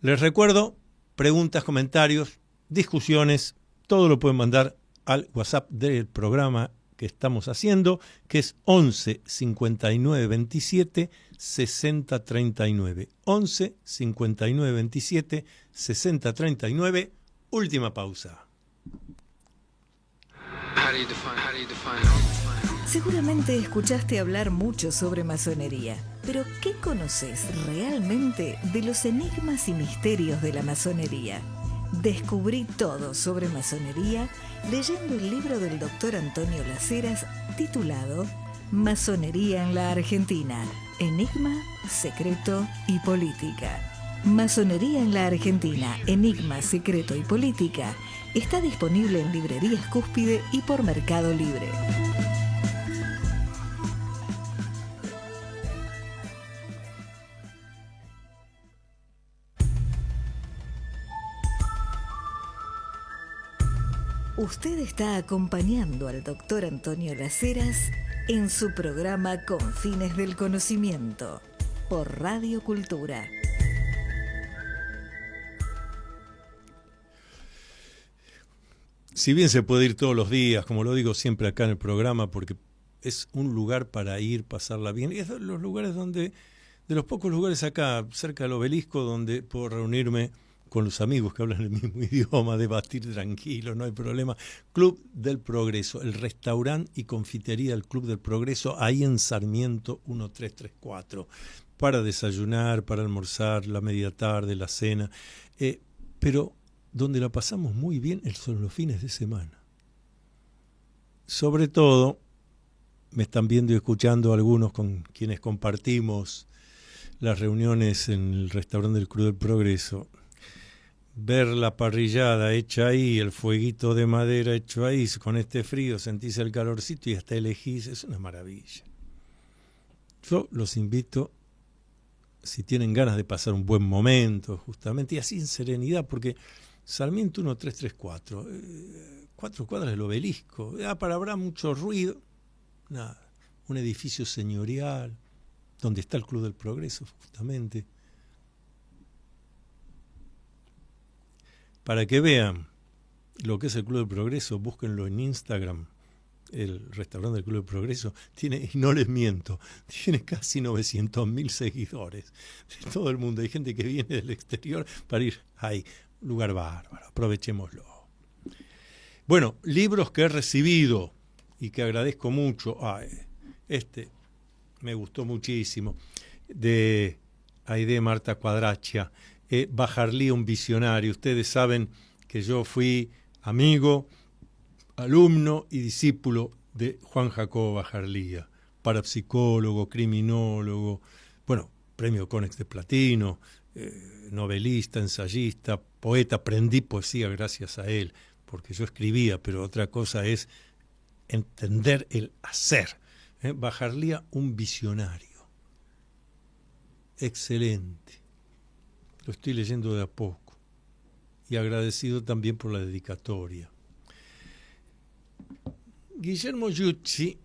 Les recuerdo, preguntas, comentarios, discusiones, todo lo pueden mandar al WhatsApp del programa que estamos haciendo, que es 11 59 27 60 39. 11 59 27 60 39. Última pausa. Seguramente escuchaste hablar mucho sobre masonería, pero ¿qué conoces realmente de los enigmas y misterios de la masonería? Descubrí todo sobre masonería leyendo el libro del doctor Antonio Las Heras titulado Masonería en la Argentina, Enigma, Secreto y Política. Masonería en la Argentina, Enigma, Secreto y Política está disponible en librerías Cúspide y por Mercado Libre. Usted está acompañando al doctor Antonio Las Heras en su programa Con Fines del Conocimiento por Radio Cultura. Si bien se puede ir todos los días, como lo digo siempre acá en el programa, porque es un lugar para ir, pasarla bien, y es de los lugares donde, de los pocos lugares acá, cerca del obelisco, donde puedo reunirme con los amigos que hablan el mismo idioma, debatir tranquilo, no hay problema. Club del Progreso, el restaurante y confitería del Club del Progreso, ahí en Sarmiento 1334, para desayunar, para almorzar, la media tarde, la cena, pero donde la pasamos muy bien son los fines de semana. Sobre todo, me están viendo y escuchando algunos con quienes compartimos las reuniones en el restaurante del Club del Progreso. Ver la parrillada hecha ahí, el fueguito de madera hecho ahí, con este frío, sentís el calorcito y hasta elegís, es una maravilla. Yo los invito, si tienen ganas de pasar un buen momento, justamente, y así en serenidad, porque Sarmiento 1334, 4 cuadras del obelisco, habrá mucho ruido, nada, un edificio señorial, donde está el Club del Progreso, justamente. Para que vean lo que es el Club del Progreso, búsquenlo en Instagram, el restaurante del Club del Progreso, tiene, y no les miento, tiene casi 900.000 seguidores de todo el mundo. Hay gente que viene del exterior para ir ahí, lugar bárbaro, aprovechémoslo. Bueno, libros que he recibido y que agradezco mucho. Este me gustó muchísimo, de Aide Marta Cuadraccia, Bajarlía, un visionario. Ustedes saben que yo fui amigo, alumno y discípulo de Juan Jacobo Bajarlía, parapsicólogo, criminólogo, bueno, premio Conex de Platino, novelista, ensayista, poeta. Aprendí poesía gracias a él, porque yo escribía, pero otra cosa es entender el hacer. Bajarlía, un visionario. Excelente. Lo estoy leyendo de a poco y agradecido también por la dedicatoria. Guillermo Giucci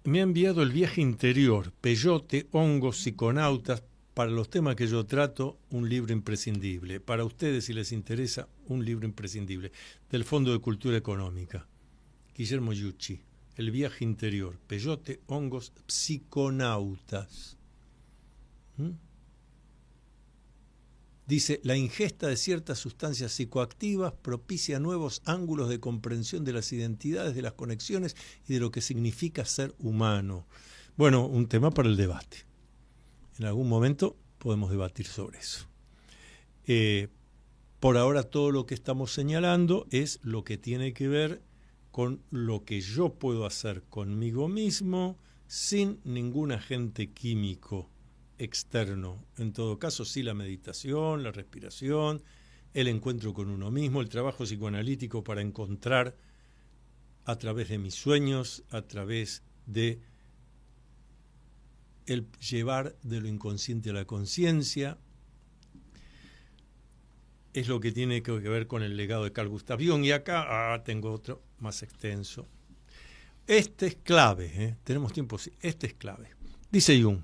me ha enviado El viaje interior, peyote, hongos, psiconautas. Para los temas que yo trato, un libro imprescindible. Para ustedes, si les interesa, un libro imprescindible. Del Fondo de Cultura Económica. Guillermo Giucci, El viaje interior, peyote, hongos, psiconautas. Dice, la ingesta de ciertas sustancias psicoactivas propicia nuevos ángulos de comprensión de las identidades, de las conexiones y de lo que significa ser humano. Bueno, un tema para el debate. En algún momento podemos debatir sobre eso. Por ahora todo lo que estamos señalando es lo que tiene que ver con lo que yo puedo hacer conmigo mismo sin ningún agente químico externo. En todo caso, sí, la meditación, la respiración, el encuentro con uno mismo, el trabajo psicoanalítico para encontrar a través de mis sueños, a través de el llevar de lo inconsciente a la conciencia, es lo que tiene que ver con el legado de Carl Gustav Jung. Y acá tengo otro más extenso. Este es clave, tenemos tiempo, sí. Este es clave. Dice Jung,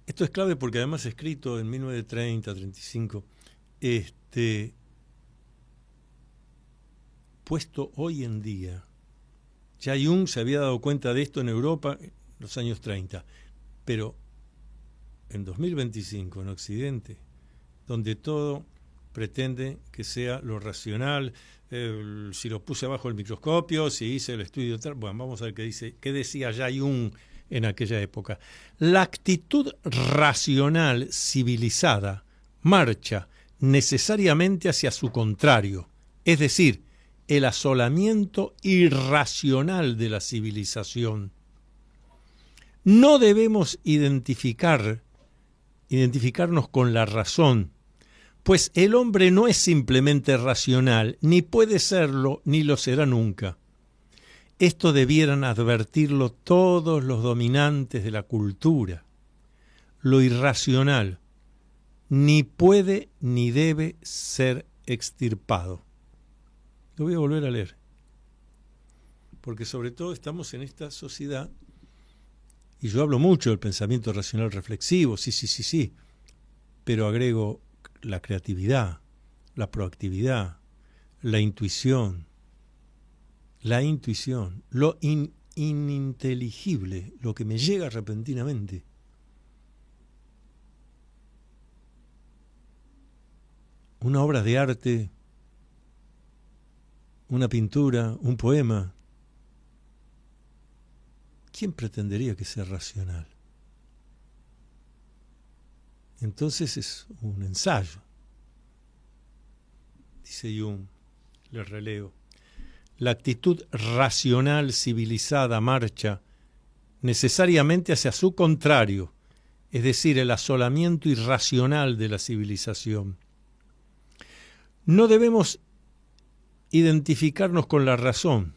esto es clave porque además escrito en 1930, 35, puesto hoy en día. Ya Jung se había dado cuenta de esto en Europa en los años 30, pero en 2025, en Occidente, donde todo pretende que sea lo racional, si lo puse abajo del microscopio, si hice el estudio tal, bueno, vamos a ver qué decía ya Jung en aquella época. La actitud racional civilizada marcha necesariamente hacia su contrario, es decir, el asolamiento irracional de la civilización. No debemos identificarnos con la razón, pues el hombre no es simplemente racional, ni puede serlo, ni lo será nunca. Esto debieran advertirlo todos los dominantes de la cultura. Lo irracional ni puede ni debe ser extirpado. Lo voy a volver a leer, porque sobre todo estamos en esta sociedad, y yo hablo mucho del pensamiento racional reflexivo, sí, pero agrego la creatividad, la proactividad, la intuición, lo ininteligible, lo que me llega repentinamente. Una obra de arte, una pintura, un poema. ¿Quién pretendería que sea racional? Entonces es un ensayo. Dice Jung, le releo, la actitud racional civilizada marcha necesariamente hacia su contrario, es decir, el asolamiento irracional de la civilización. No debemos identificarnos con la razón,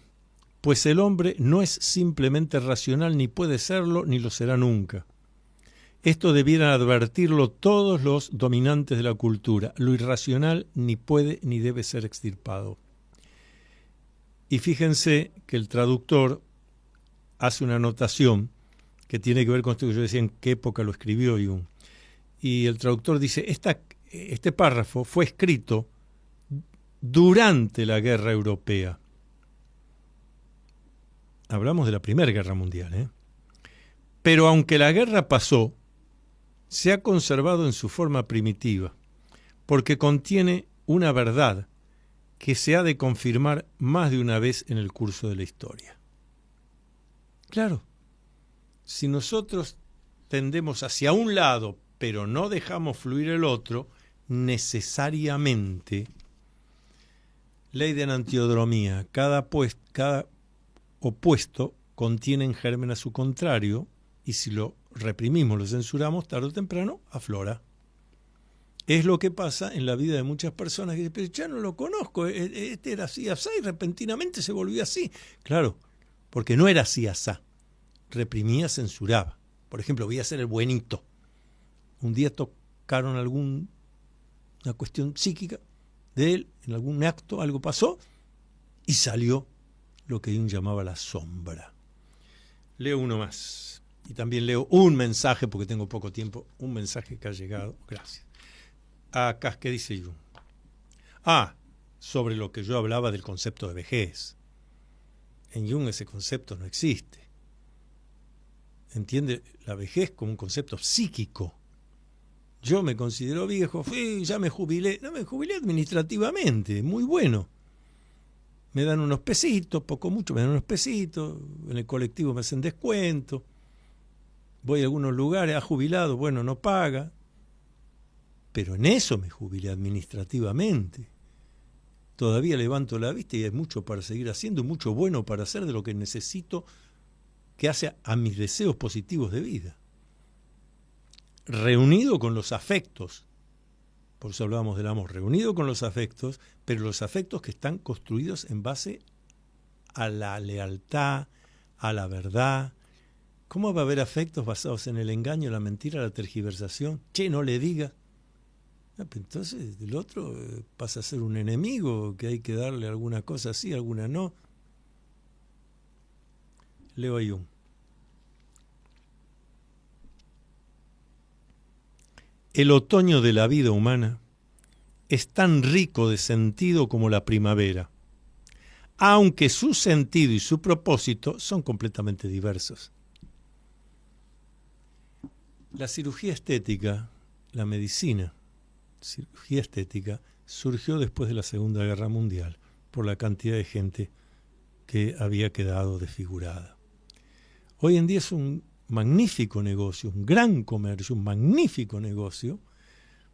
pues el hombre no es simplemente racional, ni puede serlo, ni lo será nunca. Esto debieran advertirlo todos los dominantes de la cultura. Lo irracional ni puede ni debe ser extirpado. Y fíjense que el traductor hace una anotación que tiene que ver con esto que yo decía, en qué época lo escribió Jung. Y el traductor dice, este párrafo fue escrito durante la Guerra Europea. Hablamos de la Primera Guerra Mundial, Pero aunque la guerra pasó, se ha conservado en su forma primitiva, porque contiene una verdad que se ha de confirmar más de una vez en el curso de la historia. Claro, si nosotros tendemos hacia un lado, pero no dejamos fluir el otro, necesariamente, ley de antiodromía, cada opuesto contiene en germen a su contrario, y si lo reprimimos, lo censuramos, tarde o temprano aflora. Es lo que pasa en la vida de muchas personas que dicen, pero ya no lo conozco, este era así, así, y repentinamente se volvió así. Claro, porque no era así, así. Reprimía, censuraba. Por ejemplo, voy a ser el buenito. Un día tocaron alguna cuestión psíquica de él, en algún acto, algo pasó, y salió lo que Jung llamaba la sombra. Leo uno más. Y también leo un mensaje, porque tengo poco tiempo, un mensaje que ha llegado. Gracias. Acá, ¿qué dice Jung? Sobre lo que yo hablaba del concepto de vejez. En Jung ese concepto no existe. Entiende la vejez como un concepto psíquico. Yo me considero viejo, ya me jubilé. No, me jubilé administrativamente, muy bueno. Me dan unos pesitos, poco mucho, me dan unos pesitos. En el colectivo me hacen descuento. Voy a algunos lugares, jubilado, bueno, no paga. Pero en eso me jubilé administrativamente. Todavía levanto la vista y hay mucho para seguir haciendo, mucho bueno para hacer de lo que necesito, que hace a mis deseos positivos de vida. Reunido con los afectos, por eso hablábamos del amor, reunido con los afectos, pero los afectos que están construidos en base a la lealtad, a la verdad. ¿Cómo va a haber afectos basados en el engaño, la mentira, la tergiversación? No le diga. Entonces el otro pasa a ser un enemigo, que hay que darle alguna cosa sí, alguna no. Leo a Jung. El otoño de la vida humana es tan rico de sentido como la primavera, aunque su sentido y su propósito son completamente diversos. La cirugía estética, la medicina, cirugía estética, surgió después de la Segunda Guerra Mundial por la cantidad de gente que había quedado desfigurada. Hoy en día es un magnífico negocio, un gran comercio, un magnífico negocio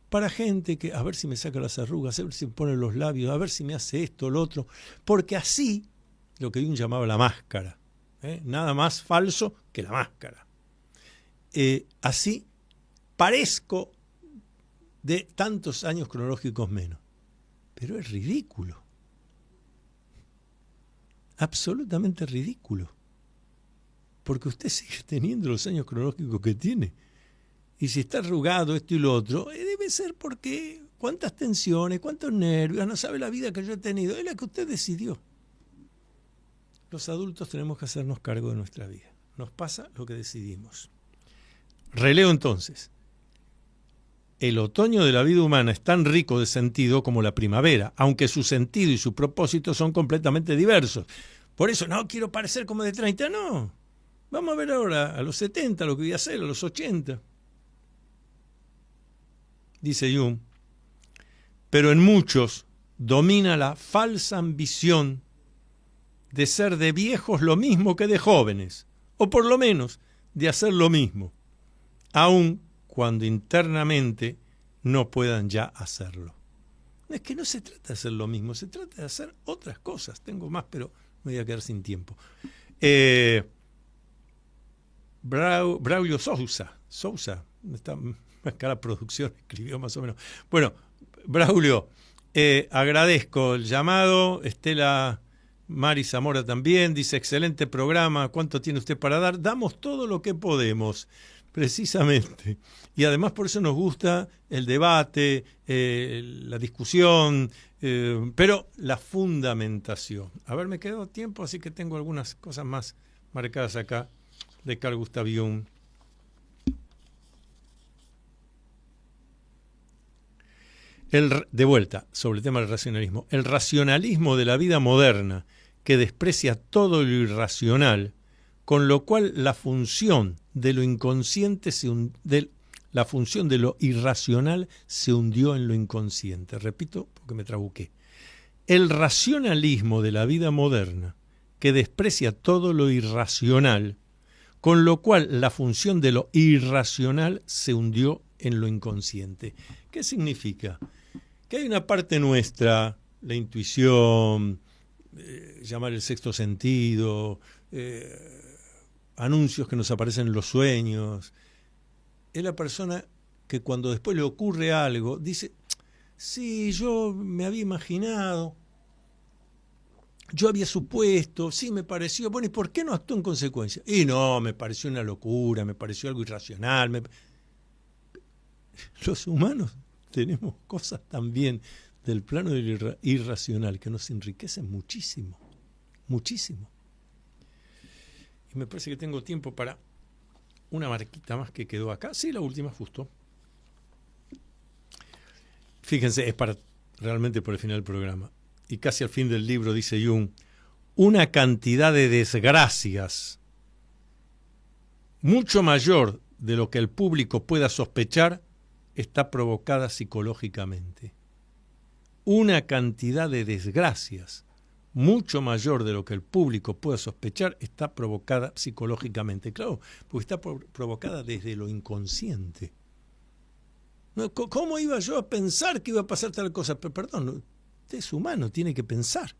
para gente que a ver si me saca las arrugas, a ver si me pone los labios, a ver si me hace esto, lo otro, porque así, lo que Jung llamaba la máscara, nada más falso que la máscara. Así parezco de tantos años cronológicos menos, pero es ridículo, absolutamente ridículo. Porque usted sigue teniendo los años cronológicos que tiene. Y si está arrugado esto y lo otro, debe ser porque cuántas tensiones, cuántos nervios, no sabe la vida que yo he tenido, es la que usted decidió. Los adultos tenemos que hacernos cargo de nuestra vida. Nos pasa lo que decidimos. Releo entonces. El otoño de la vida humana es tan rico de sentido como la primavera, aunque su sentido y su propósito son completamente diversos. Por eso no quiero parecer como de 30, no. Vamos a ver ahora a los 70 lo que voy a hacer, a los 80. Dice Jung, pero en muchos domina la falsa ambición de ser de viejos lo mismo que de jóvenes, o por lo menos de hacer lo mismo, aun cuando internamente no puedan ya hacerlo. Es que no se trata de hacer lo mismo, se trata de hacer otras cosas. Tengo más, pero me voy a quedar sin tiempo. Braulio Sousa, acá la producción escribió más o menos. Bueno, Braulio, agradezco el llamado. Estela Mari Zamora también dice, excelente programa, ¿cuánto tiene usted para dar? Damos todo lo que podemos, precisamente. Y además por eso nos gusta el debate, la discusión, pero la fundamentación. A ver, me quedó tiempo, así que tengo algunas cosas más marcadas acá de Carl Gustav Jung. De vuelta, sobre el tema del racionalismo. El racionalismo de la vida moderna, que desprecia todo lo irracional, con lo cual la función de lo inconsciente, la función de lo irracional se hundió en lo inconsciente. Repito, porque me trabuqué. El racionalismo de la vida moderna, que desprecia todo lo irracional, con lo cual la función de lo irracional se hundió en lo inconsciente. ¿Qué significa? Que hay una parte nuestra, la intuición, llamar el sexto sentido, anuncios que nos aparecen en los sueños. Es la persona que cuando después le ocurre algo, dice, sí, yo me había imaginado, yo había supuesto, sí, me pareció, bueno, ¿y por qué no actuó en consecuencia? Y no, me pareció una locura, me pareció algo irracional. Los humanos tenemos cosas también del plano del irracional que nos enriquecen muchísimo, muchísimo. Y me parece que tengo tiempo para una marquita más que quedó acá. Sí, la última justo. Fíjense, es realmente por el final del programa. Y casi al fin del libro dice Jung, una cantidad de desgracias mucho mayor de lo que el público pueda sospechar está provocada psicológicamente. Una cantidad de desgracias mucho mayor de lo que el público pueda sospechar está provocada psicológicamente. Claro, porque está provocada desde lo inconsciente. ¿Cómo iba yo a pensar que iba a pasar tal cosa? Pero, perdón, usted es humano, tiene que pensar.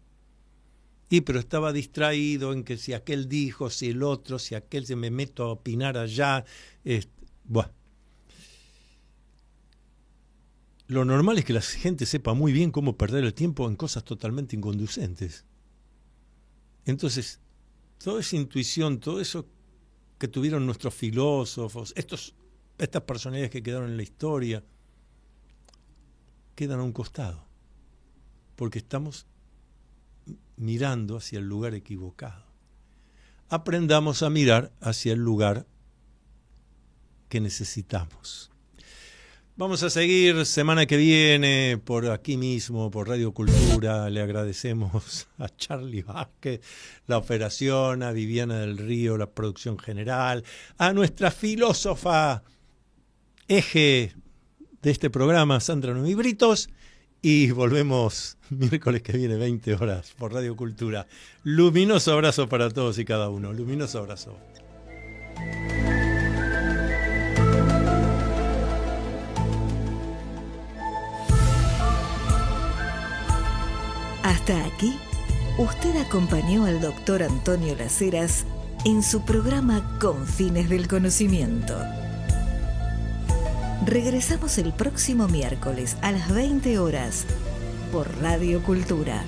Pero estaba distraído en que si aquel dijo, si el otro, si aquel se me meto a opinar allá. Bueno. Lo normal es que la gente sepa muy bien cómo perder el tiempo en cosas totalmente inconducentes. Entonces, toda esa intuición, todo eso que tuvieron nuestros filósofos, estas personalidades que quedaron en la historia, quedan a un costado, porque estamos mirando hacia el lugar equivocado. Aprendamos a mirar hacia el lugar que necesitamos. Vamos a seguir semana que viene por aquí mismo, por Radio Cultura. Le agradecemos a Charlie Vázquez la operación, a Viviana del Río la producción general, a nuestra filósofa eje de este programa, Sandra Noemí Britos, y volvemos miércoles que viene, 20 horas, por Radio Cultura. Luminoso abrazo para todos y cada uno. Luminoso abrazo. Hasta aquí, usted acompañó al doctor Antonio Las Heras en su programa Con Fines del Conocimiento. Regresamos el próximo miércoles a las 20 horas por Radio Cultura.